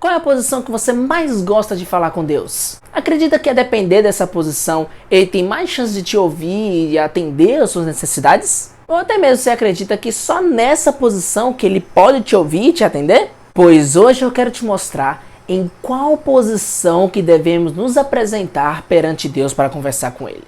Qual é a posição que você mais gosta de falar com Deus? Acredita que a depender dessa posição, ele tem mais chance de te ouvir e atender às suas necessidades? Ou até mesmo você acredita que só nessa posição que ele pode te ouvir e te atender? Pois hoje eu quero te mostrar em qual posição que devemos nos apresentar perante Deus para conversar com ele.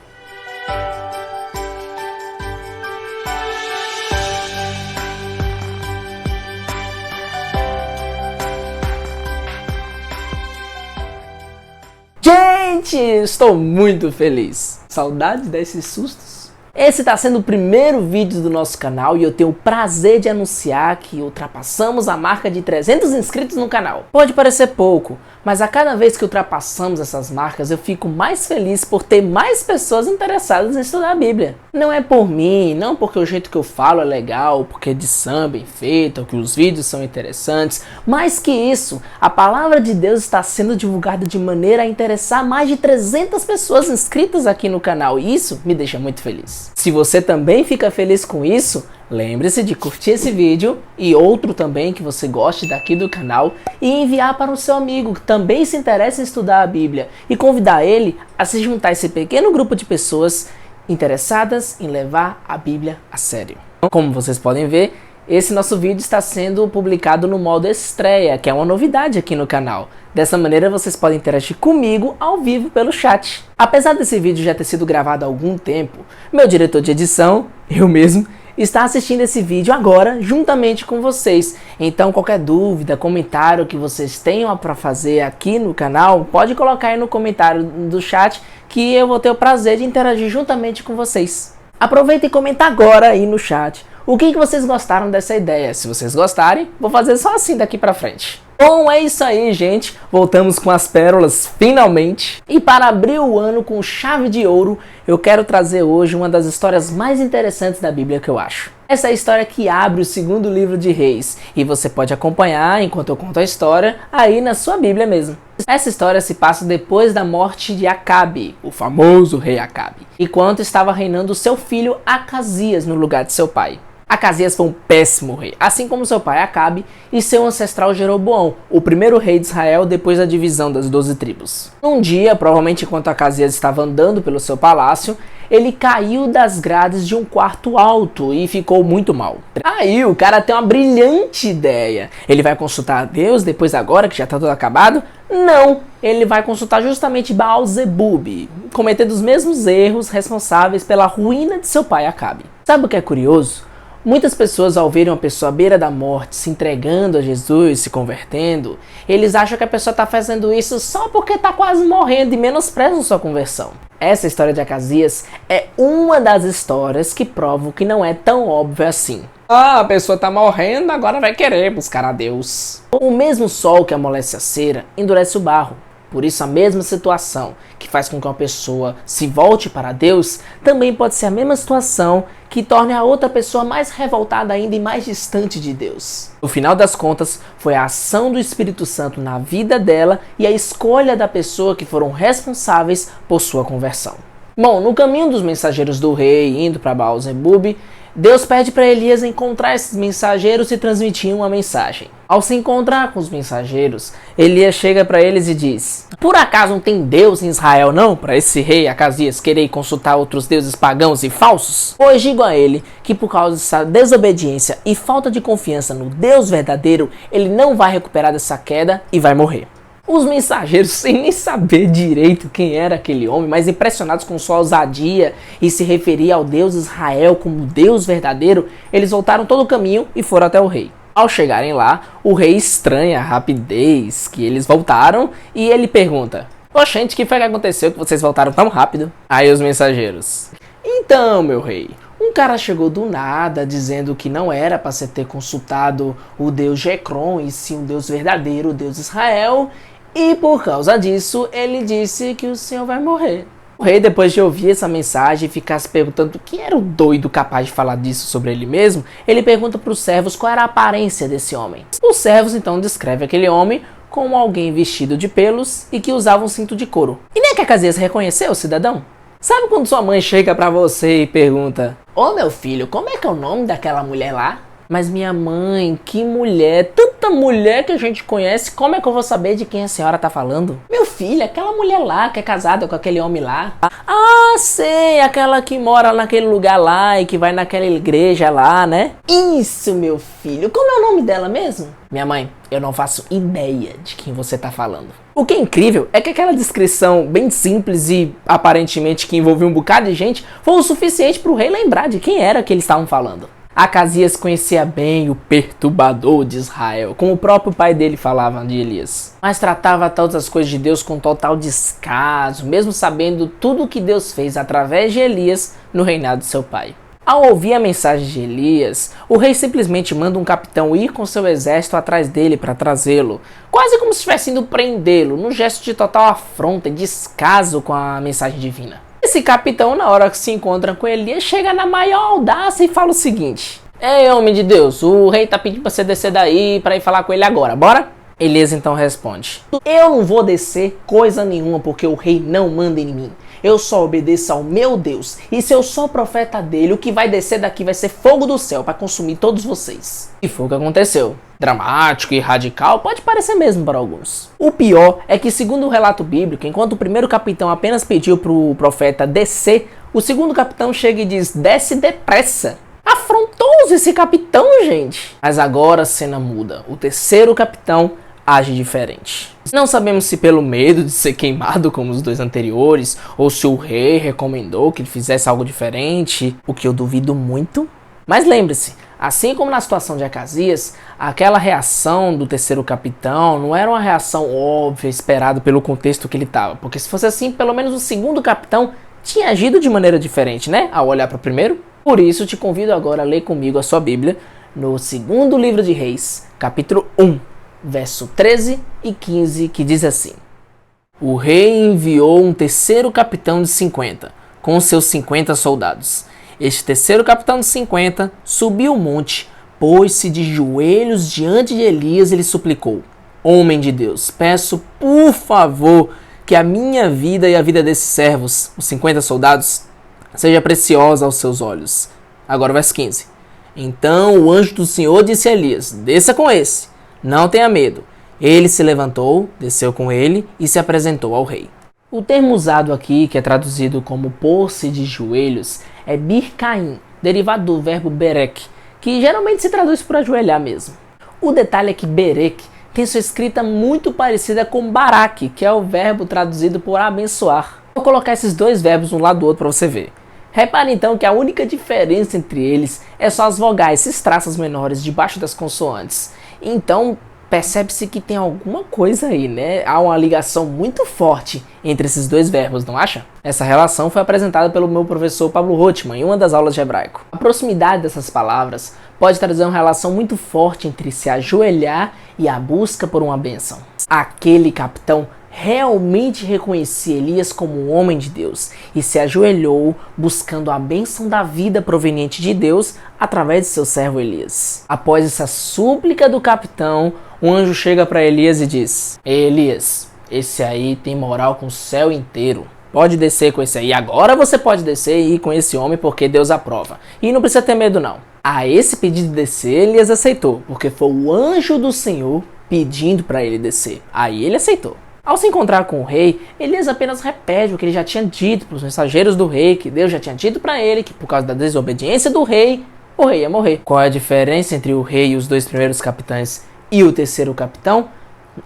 Gente, estou muito feliz. Saudade desses sustos. Esse está sendo o primeiro vídeo do nosso canal e eu tenho o prazer de anunciar que ultrapassamos a marca de 300 inscritos no canal. Pode parecer pouco, mas a cada vez que ultrapassamos essas marcas eu fico mais feliz por ter mais pessoas interessadas em estudar a Bíblia. Não é por mim, não porque o jeito que eu falo é legal, porque a edição é bem feita, ou que os vídeos são interessantes. Mais que isso, a palavra de Deus está sendo divulgada de maneira a interessar mais de 300 pessoas inscritas aqui no canal e isso me deixa muito feliz. Se você também fica feliz com isso, lembre-se de curtir esse vídeo e outro também que você goste daqui do canal e enviar para o seu amigo que também se interessa em estudar a Bíblia e convidar ele a se juntar a esse pequeno grupo de pessoas interessadas em levar a Bíblia a sério. Como vocês podem ver, esse nosso vídeo está sendo publicado no modo estreia, que é uma novidade aqui no canal. Dessa maneira vocês podem interagir comigo ao vivo pelo chat. Apesar desse vídeo já ter sido gravado há algum tempo, meu diretor de edição, eu mesmo, está assistindo esse vídeo agora juntamente com vocês. Então qualquer dúvida, comentário que vocês tenham para fazer aqui no canal, pode colocar aí no comentário do chat que eu vou ter o prazer de interagir juntamente com vocês. Aproveita e comenta agora aí no chat o que vocês gostaram dessa ideia. Se vocês gostarem, vou fazer só assim daqui pra frente. Bom, é isso aí, gente. Voltamos com as pérolas, finalmente. E para abrir o ano com chave de ouro, eu quero trazer hoje uma das histórias mais interessantes da Bíblia que eu acho. Essa é a história que abre o segundo livro de Reis. E você pode acompanhar, enquanto eu conto a história, aí na sua Bíblia mesmo. Essa história se passa depois da morte de Acabe, o famoso rei Acabe, enquanto estava reinando seu filho Acasias no lugar de seu pai. Acasias foi um péssimo rei, assim como seu pai Acabe e seu ancestral Jeroboão, o primeiro rei de Israel depois da divisão das 12 tribos. Um dia, provavelmente enquanto Acasias estava andando pelo seu palácio, ele caiu das grades de um quarto alto e ficou muito mal. Aí o cara tem uma brilhante ideia. Ele vai consultar a Deus depois agora que já está tudo acabado? Não, ele vai consultar justamente Baal-zebub, cometendo os mesmos erros responsáveis pela ruína de seu pai Acabe. Sabe o que é curioso? Muitas pessoas, ao verem uma pessoa à beira da morte se entregando a Jesus, se convertendo, eles acham que a pessoa está fazendo isso só porque está quase morrendo e menosprezam sua conversão. Essa história de Acasias é uma das histórias que provam que não é tão óbvio assim. Ah, a pessoa está morrendo, agora vai querer buscar a Deus. O mesmo sol que amolece a cera endurece o barro. Por isso, a mesma situação que faz com que uma pessoa se volte para Deus, também pode ser a mesma situação que torne a outra pessoa mais revoltada ainda e mais distante de Deus. No final das contas, foi a ação do Espírito Santo na vida dela e a escolha da pessoa que foram responsáveis por sua conversão. Bom, no caminho dos mensageiros do rei indo para Baal-zebub, Deus pede para Elias encontrar esses mensageiros e transmitir uma mensagem. Ao se encontrar com os mensageiros, Elias chega para eles e diz: por acaso não tem Deus em Israel não, para esse rei Acasias querer consultar outros deuses pagãos e falsos? Pois digo a ele que por causa dessa desobediência e falta de confiança no Deus verdadeiro, ele não vai recuperar dessa queda e vai morrer. Os mensageiros, sem nem saber direito quem era aquele homem, mas impressionados com sua ousadia e se referir ao Deus Israel como Deus verdadeiro, eles voltaram todo o caminho e foram até o rei. Ao chegarem lá, o rei estranha a rapidez que eles voltaram e ele pergunta: oxente, que foi que aconteceu que vocês voltaram tão rápido? Aí os mensageiros: então, meu rei, um cara chegou do nada dizendo que não era para você ter consultado o Deus Jecrom e sim o Deus verdadeiro, o Deus Israel. E por causa disso, ele disse que o senhor vai morrer. O rei, depois de ouvir essa mensagem e ficar se perguntando quem era o doido capaz de falar disso sobre ele mesmo, ele pergunta para os servos qual era a aparência desse homem. Os servos então descrevem aquele homem como alguém vestido de pelos e que usava um cinto de couro. E nem que Acasias reconheceu o cidadão? Sabe quando sua mãe chega para você e pergunta: ô meu filho, como é que é o nome daquela mulher lá? Mas minha mãe, que mulher, tanta mulher que a gente conhece, como é que eu vou saber de quem a senhora tá falando? Meu filho, aquela mulher lá que é casada com aquele homem lá. Ah, sei, aquela que mora naquele lugar lá e que vai naquela igreja lá, né? Isso, meu filho, como é o nome dela mesmo? Minha mãe, eu não faço ideia de quem você tá falando. O que é incrível é que aquela descrição bem simples e aparentemente que envolveu um bocado de gente foi o suficiente pro rei lembrar de quem era que eles estavam falando. Acasias conhecia bem o perturbador de Israel, como o próprio pai dele falava de Elias. Mas tratava todas as coisas de Deus com total descaso, mesmo sabendo tudo o que Deus fez através de Elias no reinado de seu pai. Ao ouvir a mensagem de Elias, o rei simplesmente manda um capitão ir com seu exército atrás dele para trazê-lo, quase como se estivesse indo prendê-lo, num gesto de total afronta e descaso com a mensagem divina. Esse capitão, na hora que se encontra com Elias, chega na maior audácia e fala o seguinte: Ei, homem de Deus, o rei tá pedindo pra você descer daí pra ir falar com ele agora, bora? Elias então responde: Eu não vou descer coisa nenhuma porque o rei não manda em mim. Eu só obedeço ao meu Deus, e se eu sou profeta dele, o que vai descer daqui vai ser fogo do céu para consumir todos vocês. E foi o que aconteceu. Dramático e radical pode parecer mesmo para alguns. O pior é que, segundo o relato bíblico, enquanto o primeiro capitão apenas pediu para o profeta descer, o segundo capitão chega e diz: desce depressa. Afrontoso esse capitão, gente. Mas agora a cena muda. O terceiro capitão age diferente. Não sabemos se pelo medo de ser queimado como os dois anteriores, ou se o rei recomendou que ele fizesse algo diferente, o que eu duvido muito. Mas lembre-se, assim como na situação de Acasias, aquela reação do terceiro capitão não era uma reação óbvia, esperada pelo contexto que ele estava. Porque se fosse assim, pelo menos o segundo capitão tinha agido de maneira diferente, né? Ao olhar para o primeiro. Por isso, te convido agora a ler comigo a sua Bíblia no segundo livro de Reis, capítulo 1. Verso 13 e 15, que diz assim: O rei enviou um terceiro capitão de 50, com seus 50 soldados. Este terceiro capitão de 50 subiu o monte, pôs-se de joelhos diante de Elias e lhe suplicou: Homem de Deus, peço por favor que a minha vida e a vida desses servos, os 50 soldados, seja preciosa aos seus olhos. Agora verso 15. Então o anjo do Senhor disse a Elias: Desça com esse. Não tenha medo. Ele se levantou, desceu com ele e se apresentou ao rei. O termo usado aqui, que é traduzido como pôr-se de joelhos, é bircaim, derivado do verbo berek, que geralmente se traduz por ajoelhar mesmo. O detalhe é que berek tem sua escrita muito parecida com barak, que é o verbo traduzido por abençoar. Vou colocar esses dois verbos um lado do outro para você ver. Repare então que a única diferença entre eles é só as vogais, esses traços menores debaixo das consoantes. Então, percebe-se que tem alguma coisa aí, né? Há uma ligação muito forte entre esses dois verbos, não acha? Essa relação foi apresentada pelo meu professor Pablo Rothman em uma das aulas de hebraico. A proximidade dessas palavras pode trazer uma relação muito forte entre se ajoelhar e a busca por uma bênção. Aquele capitão realmente reconhecia Elias como um homem de Deus e se ajoelhou buscando a bênção da vida proveniente de Deus através de seu servo Elias. Após essa súplica do capitão, um anjo chega para Elias e diz: Elias, esse aí tem moral com o céu inteiro. Pode descer com esse aí. Agora você pode descer e ir com esse homem porque Deus aprova. E não precisa ter medo não. A esse pedido de descer, Elias aceitou, porque foi o anjo do Senhor pedindo para ele descer. Aí ele aceitou. Ao se encontrar com o rei, Elias apenas repete o que ele já tinha dito para os mensageiros do rei, que Deus já tinha dito para ele que por causa da desobediência do rei, o rei ia morrer. Qual é a diferença entre o rei e os dois primeiros capitães e o terceiro capitão?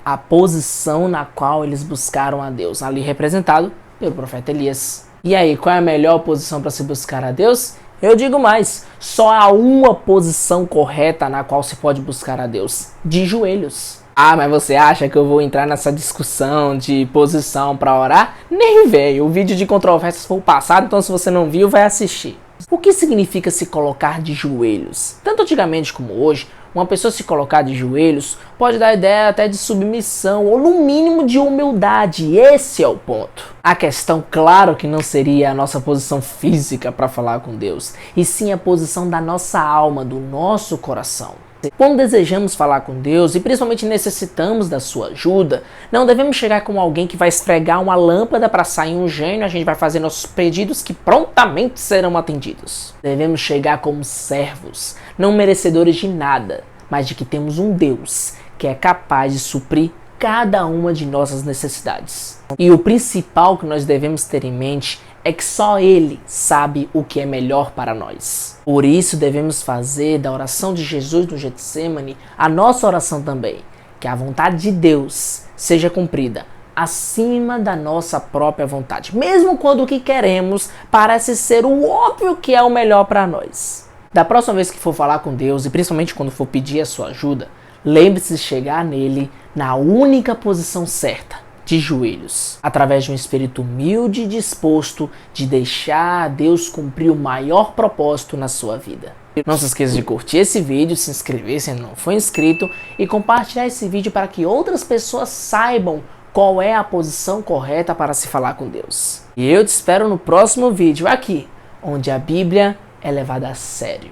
A posição na qual eles buscaram a Deus, ali representado pelo profeta Elias. E aí, qual é a melhor posição para se buscar a Deus? Eu digo mais, só há uma posição correta na qual se pode buscar a Deus: de joelhos. Ah, mas você acha que eu vou entrar nessa discussão de posição para orar? Nem velho, o vídeo de controvérsias foi o passado, então se você não viu, vai assistir. O que significa se colocar de joelhos? Tanto antigamente como hoje, uma pessoa se colocar de joelhos pode dar ideia até de submissão ou no mínimo de humildade. Esse é o ponto. A questão, claro que não seria a nossa posição física para falar com Deus, e sim a posição da nossa alma, do nosso coração. Quando desejamos falar com Deus e principalmente necessitamos da sua ajuda, não devemos chegar como alguém que vai esfregar uma lâmpada para sair um gênio, a gente vai fazer nossos pedidos que prontamente serão atendidos. Devemos chegar como servos, não merecedores de nada, mas de que temos um Deus que é capaz de suprir cada uma de nossas necessidades. E o principal que nós devemos ter em mente é que só Ele sabe o que é melhor para nós. Por isso devemos fazer da oração de Jesus no Getsemane a nossa oração também, que a vontade de Deus seja cumprida acima da nossa própria vontade, mesmo quando o que queremos parece ser o óbvio que é o melhor para nós. Da próxima vez que for falar com Deus, e principalmente quando for pedir a sua ajuda, lembre-se de chegar nele na única posição certa, de joelhos, através de um espírito humilde e disposto de deixar Deus cumprir o maior propósito na sua vida. Não se esqueça de curtir esse vídeo, se inscrever se ainda não for inscrito e compartilhar esse vídeo para que outras pessoas saibam qual é a posição correta para se falar com Deus. E eu te espero no próximo vídeo aqui, onde a Bíblia é levada a sério.